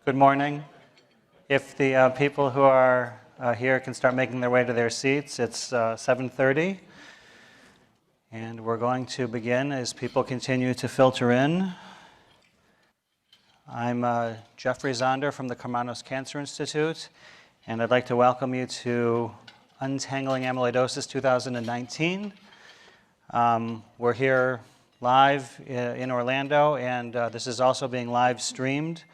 Good morning. If the people who are here can start making their way to their seats, it's 7:30. And we're going to begin as people continue to filter in. I'm Jeffrey Zonder from the Karmanos Cancer Institute, and I'd like to welcome you to Untangling Amyloidosis 2019. We're here live in Orlando, and this is also being live streamed.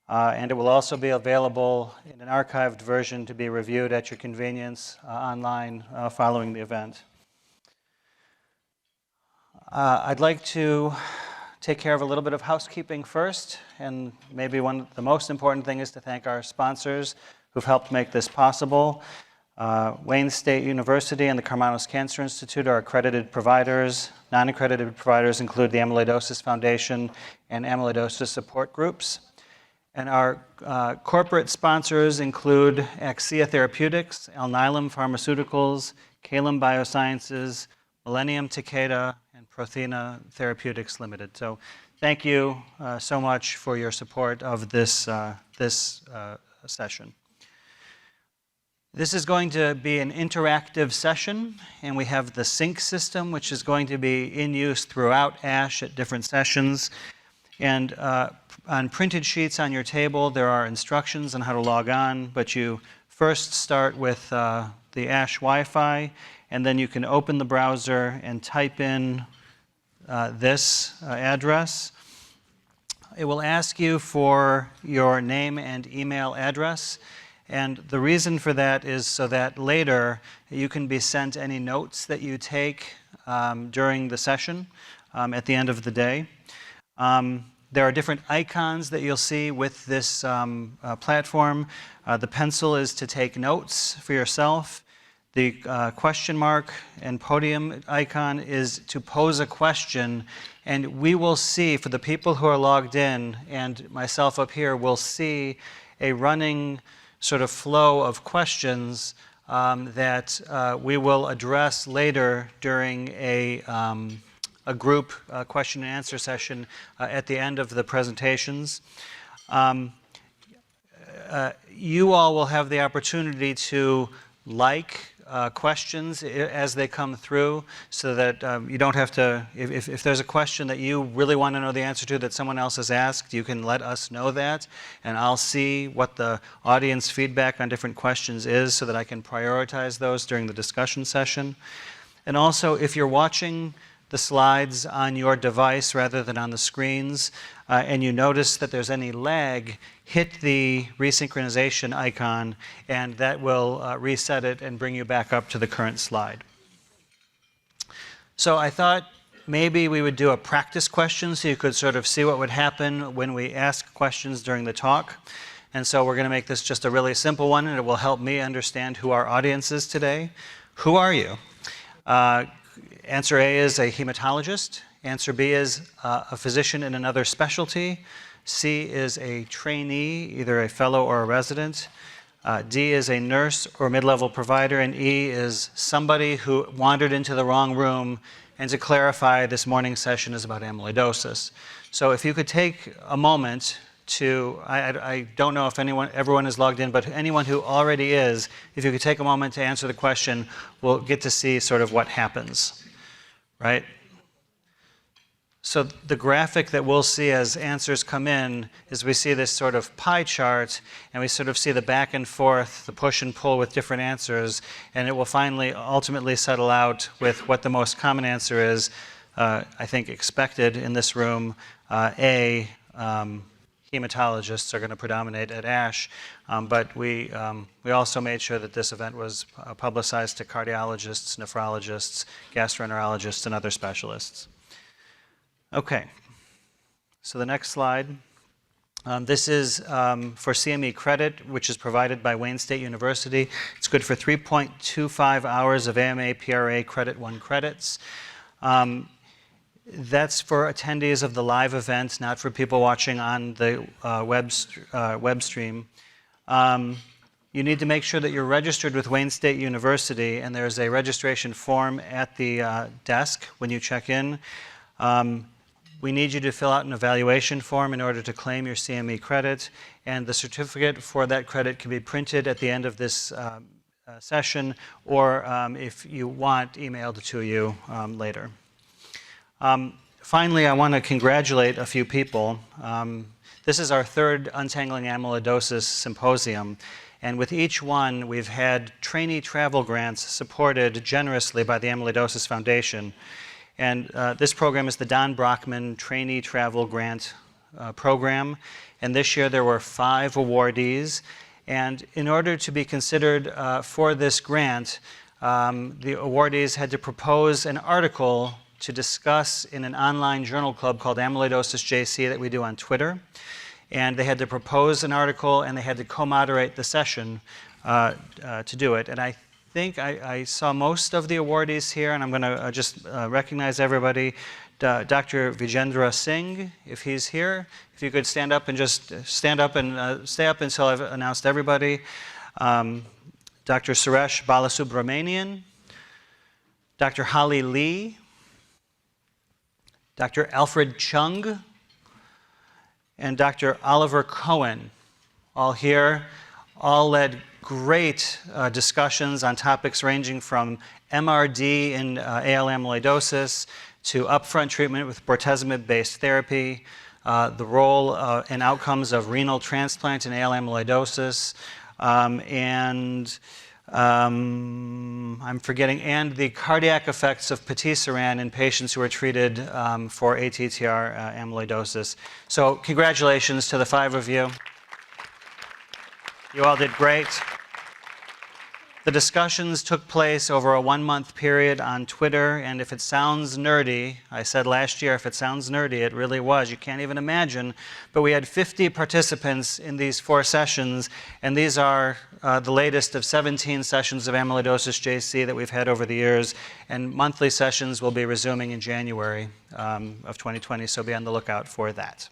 And it will also be available in an archived version to be reviewed at your convenience online following the event. I'd like to take care of a little bit of housekeeping first, and maybe the most important thing is to thank our sponsors who've helped make this possible. Wayne State University and the Karmanos Cancer Institute are accredited providers. Non-accredited providers include the Amyloidosis Foundation and amyloidosis support groups. And our corporate sponsors include Axia Therapeutics, Alnylam Pharmaceuticals, Calum Biosciences, Millennium Takeda, and Prothena Therapeutics Limited. So thank you so much for your support of this session. This is going to be an interactive session, and we have the sync system, which is going to be in use throughout ASH at different sessions. And on printed sheets on your table, there are instructions on how to log on, but you first start with the ASH Wi-Fi, and then you can open the browser and type in this address. It will ask you for your name and email address, and the reason for that is so that later you can be sent any notes that you take during the session at the end of the day. There are different icons that you'll see with this platform. The pencil is to take notes for yourself. The question mark and podium icon is to pose a question. And we will see, for the people who are logged in, and myself up here, will see a running sort of flow of questions that we will address later during a group question and answer session at the end of the presentations. You all will have the opportunity to like questions as they come through, so that you don't have to, if there's a question that you really want to know the answer to that someone else has asked, you can let us know that, and I'll see what the audience feedback on different questions is so that I can prioritize those during the discussion session. And also, if you're watching the slides on your device rather than on the screens, and you notice that there's any lag, hit the resynchronization icon, and that will reset it and bring you back up to the current slide. So I thought maybe we would do a practice question so you could sort of see what would happen when we ask questions during the talk. And so we're going to make this just a really simple one, and it will help me understand who our audience is today. Who are you? Answer A is a hematologist. Answer B is a physician in another specialty. C is a trainee, either a fellow or a resident. D is a nurse or mid-level provider. And E is somebody who wandered into the wrong room. And to clarify, this morning's session is about amyloidosis. So if you could take a moment to, I don't know if everyone is logged in, but anyone who already is, if you could take a moment to answer the question, we'll get to see sort of what happens. Right? So the graphic that we'll see as answers come in is we see this sort of pie chart, and we sort of see the back and forth, the push and pull with different answers, and it will finally ultimately settle out with what the most common answer is, I think expected in this room. Hematologists are going to predominate at ASH, but we also made sure that this event was publicized to cardiologists, nephrologists, gastroenterologists, and other specialists. Okay, so the next slide. This is for CME credit, which is provided by Wayne State University. It's good for 3.25 hours of AMA PRA Credit 1 credits. That's for attendees of the live event, not for people watching on the web stream. You need to make sure that you're registered with Wayne State University, and there's a registration form at the desk when you check in. We need you to fill out an evaluation form in order to claim your CME credit, and the certificate for that credit can be printed at the end of this session, or if you want, emailed to you later. Finally, I want to congratulate a few people. This is our third Untangling Amyloidosis Symposium, and with each one, we've had trainee travel grants supported generously by the Amyloidosis Foundation. And this program is the Don Brockman Trainee Travel Grant Program. And this year there were 5 awardees. And in order to be considered for this grant, the awardees had to propose an article to discuss in an online journal club called Amyloidosis JC that we do on Twitter. And they had to propose an article, and they had to co-moderate the session to do it. And I think I saw most of the awardees here, and I'm going to just recognize everybody. Dr. Vijendra Singh, if he's here, if you could stand up and just stand up and stay up until I've announced everybody. Dr. Suresh Balasubramanian, Dr. Holly Lee, Dr. Alfred Chung, and Dr. Oliver Cohen, all here, all led great discussions on topics ranging from MRD in AL amyloidosis to upfront treatment with bortezomib-based therapy, the role and outcomes of renal transplant in AL amyloidosis, and I'm forgetting, and the cardiac effects of patisiran in patients who are treated for ATTR amyloidosis. So congratulations to the 5 of you. You all did great. The discussions took place over a 1-month period on Twitter, and if it sounds nerdy, I said last year, if it sounds nerdy, it really was. You can't even imagine. But we had 50 participants in these 4 sessions, and these are the latest of 17 sessions of Amyloidosis JC that we've had over the years, and monthly sessions will be resuming in January of 2020, so be on the lookout for that.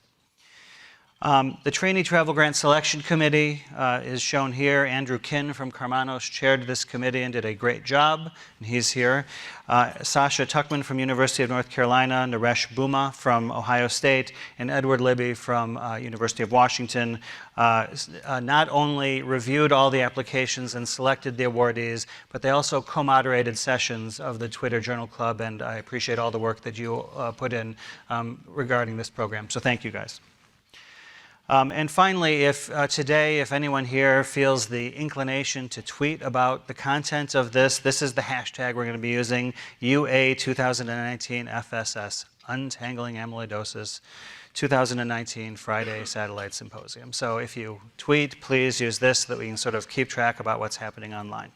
The Trainee Travel Grant Selection Committee is shown here. Andrew Kinn from Karmanos chaired this committee and did a great job, and he's here. Sasha Tuckman from University of North Carolina, Naresh Bhuma from Ohio State, and Edward Libby from University of Washington not only reviewed all the applications and selected the awardees, but they also co-moderated sessions of the Twitter Journal Club, and I appreciate all the work that you put in regarding this program. So thank you, guys. And finally, if anyone here feels the inclination to tweet about the content of this is the hashtag we're going to be using, UA2019FSS, Untangling Amyloidosis 2019 Friday Satellite Symposium. So if you tweet, please use this so that we can sort of keep track about what's happening online.